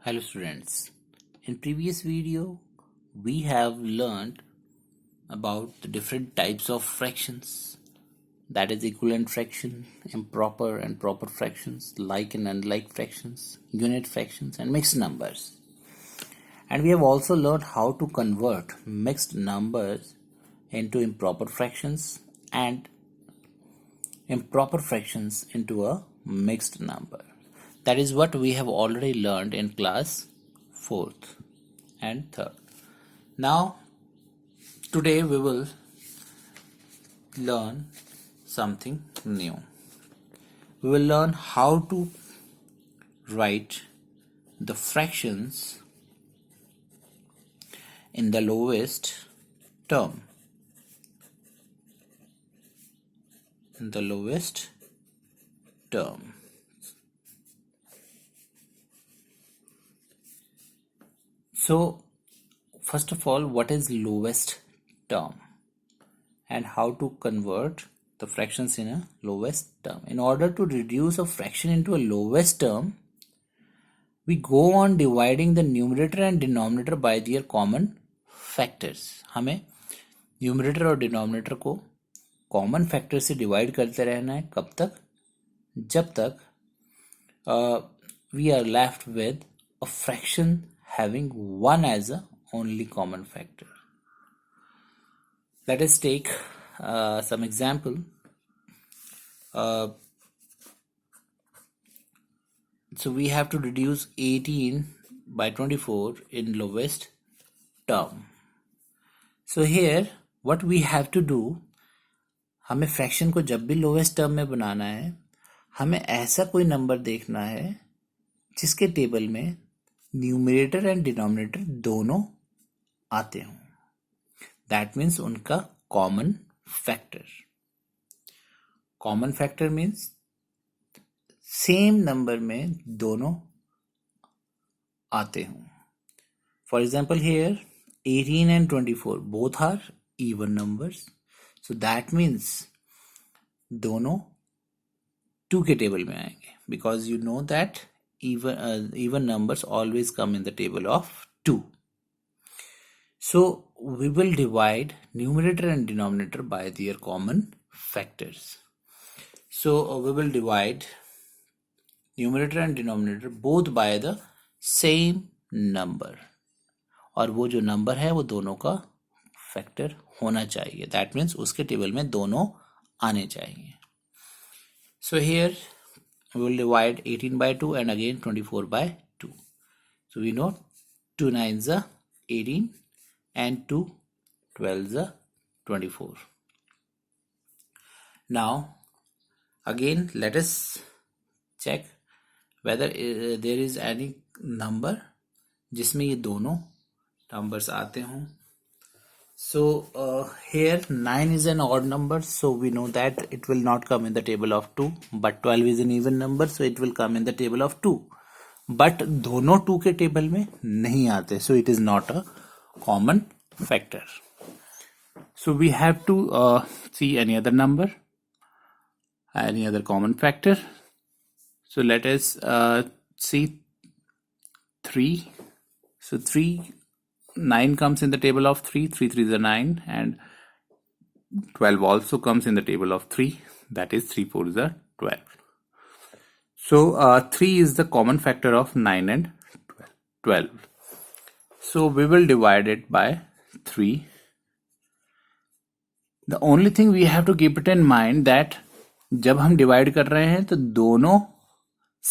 Hello students. In previous video we have learned about the different types of fractions, that is equivalent fraction, improper and proper fractions, like and unlike fractions, unit fractions and mixed numbers. And we have also learned how to convert mixed numbers into improper fractions and improper fractions into a mixed number. That is what we have already learned in class 4th and 3rd. Now, today we will learn something new. We will learn how to write the fractions in the lowest term. In the lowest term. So, first of all, what is lowest term and how to convert the fractions in a lowest term? In order to reduce a fraction into a lowest term, we go on dividing the numerator and denominator by their common factors. हमें numerator और denominator को common factor से divide करते रहना है. कब तक? जब तक we are left with a fraction having 1 as a only common factor. Let us take some example. So we have to reduce 18 by 24 in lowest term. So here what we have to do, हमें fraction को जब भी lowest term में बनाना है, हमें ऐसा कोई number देखना है जिसके टेबल में न्यूमरेटर एंड डिनोमिनेटर दोनों आते हों. दैट मीन्स उनका common factor. Common factor means same number में दोनों आते हों. For example here 18 and 24 both are even numbers. So that means दोनों 2 के टेबल में आएंगे, because you know that even numbers always come in the table of 2. So we will divide numerator and denominator by their common factors. So we will divide numerator and denominator both by the same number. और वो जो number है वो दोनों का factor होना चाहिए. That means उसके टेबल में दोनों आने चाहिए. So here we will divide 18 by 2 and again 24 by 2. So we know 2 9s are 18 and 2 12s are 24. Now again let us check whether there is any number जिसमें ये दोनों numbers आते हों. So here 9 is an odd number, so we know that it will not come in the table of 2, but 12 is an even number, so it will come in the table of 2. But दोनों 2 के table में नहीं आते, so it is not a common factor. So we have to see any other number, any other common factor. So let us see 3. So 9 comes in the table of 3, 3 3 is a 9, and 12 also comes in the table of 3, that is 3 4 is a 12. So 3 is the common factor of 9 and 12. So we will divide it by 3. The only thing we have to keep it in mind that जब हम divide कर रहे हैं तो दोनों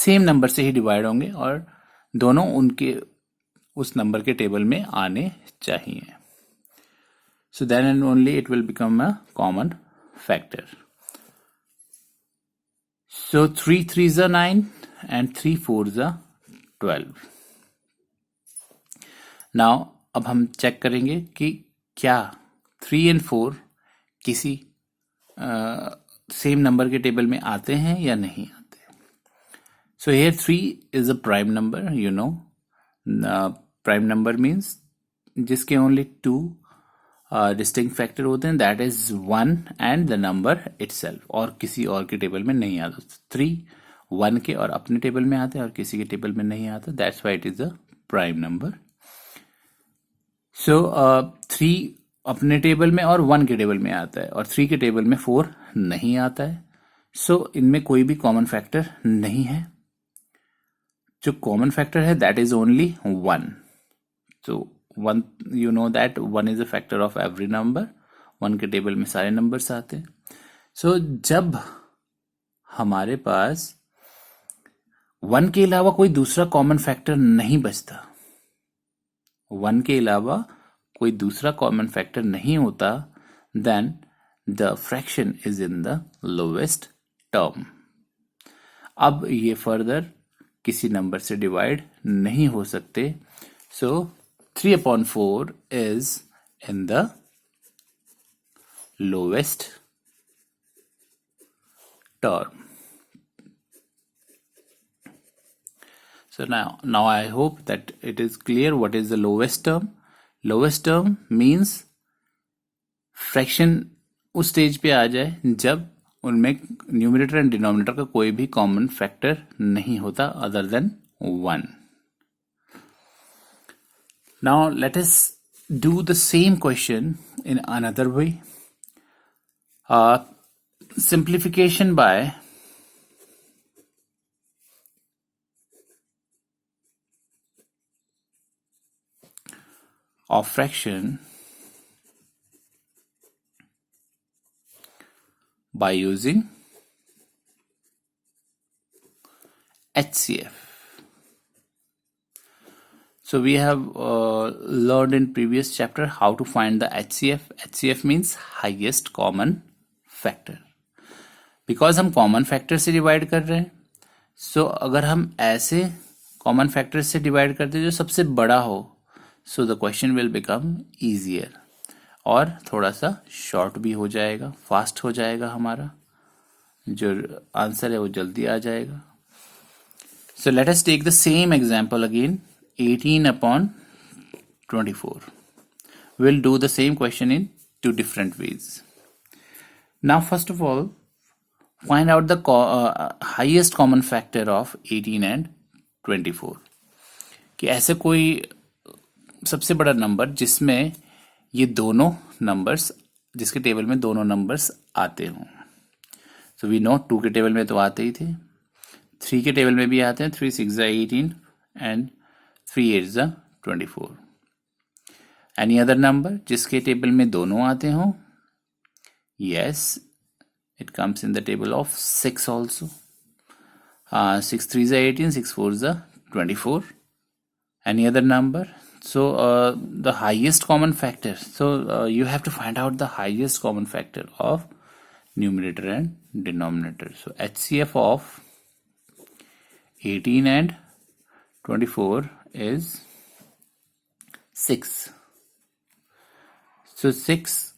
same number से ही divide होंगे और दोनों उनके उस नंबर के टेबल में आने चाहिए. So then and only it will become a common factor. So 3 3s are 9 and 3 4s are 12. Now अब हम चेक करेंगे कि क्या 3 and 4 किसी सेम नंबर के टेबल में आते हैं या नहीं आते. So here 3 is a prime number, you know. Prime number means जिसके only 2 distinct factor होते हैं, that is 1 and the number itself, और किसी और के टेबल में नहीं आता. 3 1 के और अपने टेबल में आते हैं और किसी के टेबल में नहीं आता, that's why it is a prime number. So 3 अपने टेबल में और 1 के टेबल में आता है और 3 के टेबल में 4 नहीं आता है। सो इनमें कोई भी कॉमन फैक्टर नहीं है। जो कॉमन फैक्टर है दैट इज ओनली 1। तो 1, you know that 1 is a factor of every number. 1 के टेबल में सारे नंबर्स आते हैं। सो जब हमारे पास 1 के अलावा कोई दूसरा कॉमन फैक्टर नहीं बचता, 1 के अलावा कोई दूसरा कॉमन फैक्टर नहीं होता, then the fraction is in the lowest term. अब ये फर्दर किसी नंबर से डिवाइड नहीं हो सकते। सो 3/4 is in the lowest term. So now I hope that it is clear what is the lowest term. Lowest term means fraction उस stage पे आ जाए जब उनमें न्यूमरेटर एंड डिनोमिनेटर का कोई भी कॉमन फैक्टर नहीं होता other than 1. Now let us do the same question in another way. Simplification by of fraction by using HCF. So we have learned in previous chapter how to find the HCF. HCF means highest common factor. Because हम common factor से divide कर रहे हैं, so अगर हम ऐसे common factor से divide करते हैं जो सबसे बड़ा हो, so the question will become easier और थोड़ा सा short भी हो जाएगा, fast हो जाएगा, हमारा जो आंसर है वो जल्दी आ जाएगा. So let us take the same example again. 18/24. We'll do the same question in 2 different ways. Now first of all, find out the highest common factor of 18 and 24. कि ऐसे कोई सबसे बड़ा नंबर जिसमें ये दोनों नंबर्स, जिसके टेबल में दोनों नंबर्स आते हों. So we know 2 के टेबल में तो आते ही थे, 3 के टेबल में भी आते हैं. 3 6 18 and 3 8 24. Any other number जिसके टेबल में दोनों आते हों? Yes, it comes in the table of 6 also. 6 3 18, 6 4 24. Any other number? So the highest common factor. So you have to find out the highest common factor of numerator and denominator. So HCF of 18 and 24 is 6. So 6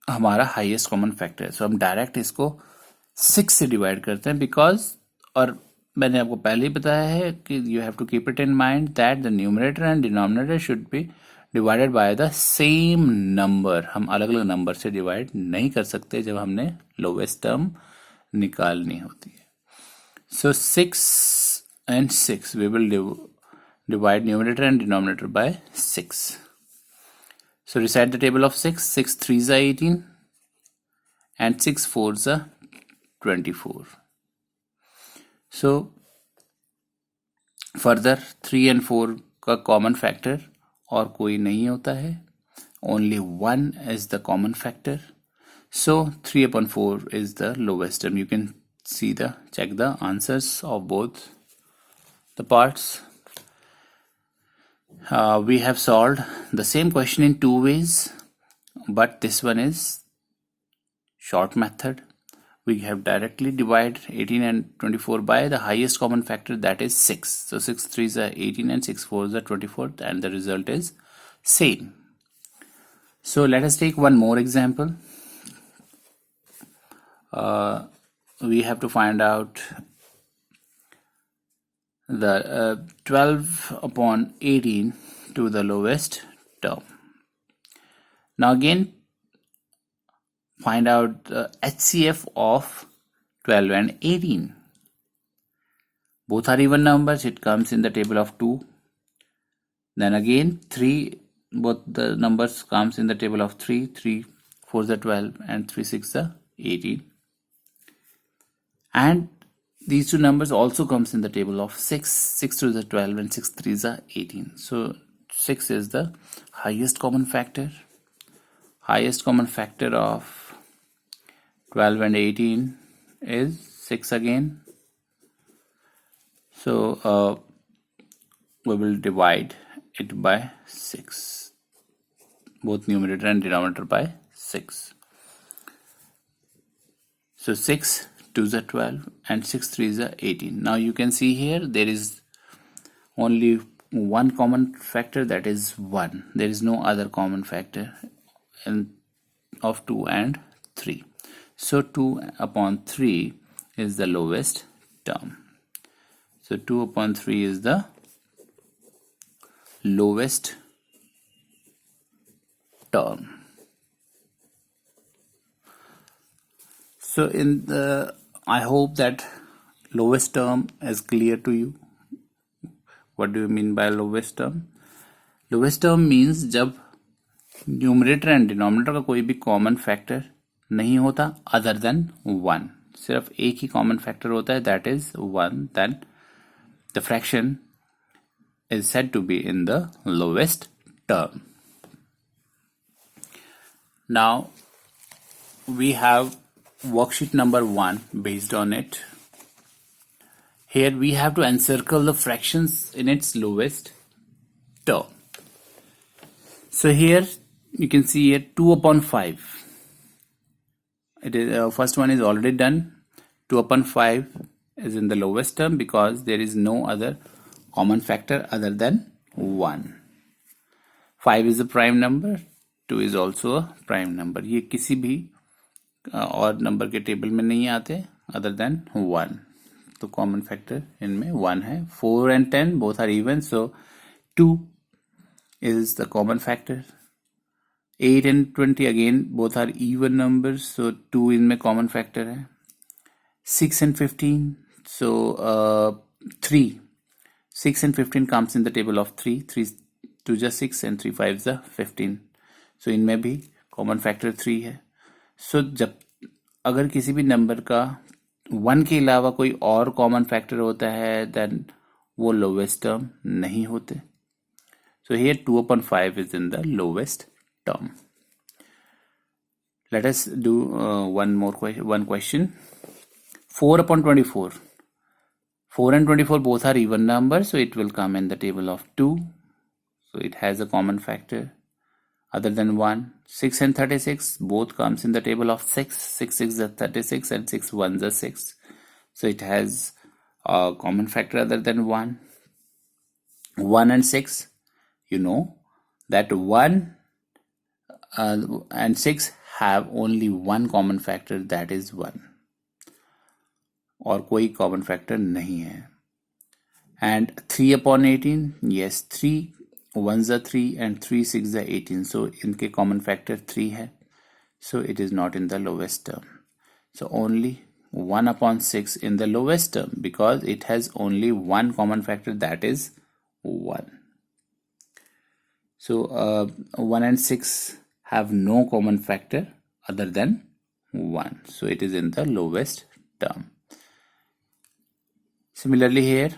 हमारा highest common factor है. सो हम direct इसको 6 से divide करते हैं because, और मैंने आपको पहले ही बताया है कि you have to keep it in mind that the numerator and denominator should be divided by the same number. हम अलग अलग नंबर से डिवाइड नहीं कर सकते जब हमने लोवेस्ट टर्म निकालनी होती है. सो 6 and 6, we will divide numerator and denominator by 6. So recite the table of 6. 6 3 18 and 6 4 24. So further 3 and 4 का common factor और कोई नहीं होता है, only 1 is the common factor. So 3/4 is the lowest term. You can check the answers of both the parts. We have solved the same question in 2 ways, but this one is short method. We have directly divided 18 and 24 by the highest common factor, that is 6. So 6 3 18 and 6 4 24, and the result is same. So let us take one more example. We have to find out the 12/18 to the lowest term. Now again, find out the HCF of 12 and 18. both are even numbers, it comes in the table of 2. Then again 3, both the numbers comes in the table of 3. 3 4 is 12 and 3 6 is 18. And these two numbers also comes in the table of 6. 6 2 is 12 and 6 3 is 18. So 6 is the highest common factor. Highest common factor of 12 and 18 is 6 again. So we will divide it by 6, both numerator and denominator by 6. So 6 2 is 12 and 6 3 is 18. Now you can see here there is only one common factor, that is 1. There is no other common factor of 2 and 3. So 2 upon 3 is the lowest term. So 2 upon 3 is the lowest term. So I hope that lowest term is clear to you. What do you mean by lowest term? Lowest term means जब numerator and denominator का कोई भी common factor नहीं होता other than 1. सिर्फ एक ही common factor होता है, that is 1. Then the fraction is said to be in the lowest term. Now we have worksheet number 1 based on it. Here we have to encircle the fractions in its lowest term. So here you can see here 2 upon 5. It is first one is already done. 2 upon 5 is in the lowest term because there is no other common factor other than 1. 5 is a prime number, 2 is also a prime number. ये किसी भी और number के table में नहीं आते other than 1. तो common factor इनमें 1 है. 4 and 10 both are even, so 2 is the common factor. 8 and 20 again both are even numbers, so 2 इनमें common factor है. 6 and 15, so 3. 6 and 15 comes in the table of 3. 3 2 is 6 and 3 5 is 15. So इनमें भी common factor 3 है. So जब अगर किसी भी number का 1 के अलावा कोई और common factor होता है then वो lowest term नहीं होते. So here 2 upon 5 is in the lowest term. Let us do one question. 4 upon 24. 4 and 24 both are even numbers, so it will come in the table of 2. So it has a common factor other than 1. 6 and 36 both comes in the table of 6. 6 6 is 36 and 6 1 is 6. So it has a common factor other than 1. 1 and 6, you know that 1 and 6 have only one common factor, that is 1. और कोई common factor नहीं है. And 3 upon 18, yes, 3 1s are 3 and 3 6 are 18, so इनके common factor 3 है, so it is not in the lowest term. So only 1 upon 6 in the lowest term because it has only one common factor, that is 1. So 1 and 6 have no common factor other than 1, so it is in the lowest term. Similarly here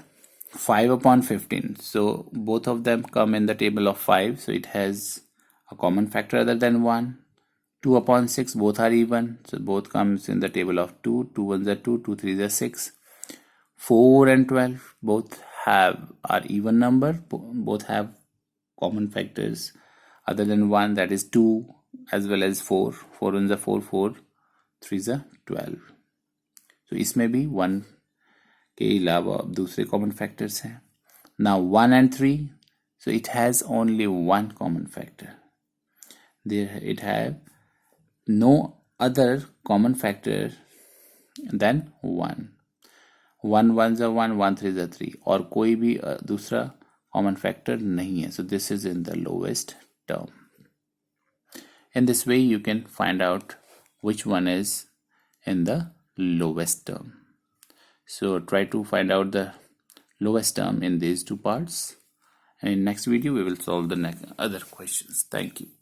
5 upon 15, so both of them come in the table of 5, so it has a common factor other than 1. 2 upon 6 both are even, so both comes in the table of 2. 2 1s are 2, 2 3s are 6. 4 and 12 both are even number, both have common factors other than 1, that is 2 as well as 4. 4 1s are 4, 4 3s are 12. So इसमें भी 1 के अलावा दूसरे common factors हैं. Now 1 and 3, so it has only one common factor. There it have no other common factor than 1. 1 1s are 1, 1 3s are 3, और कोई भी दूसरा common factor नहीं है. So this is in the lowest term. In this way you can find out which one is in the lowest term. So try to find out the lowest term in these two parts. And in next video we will solve the other questions. Thank you.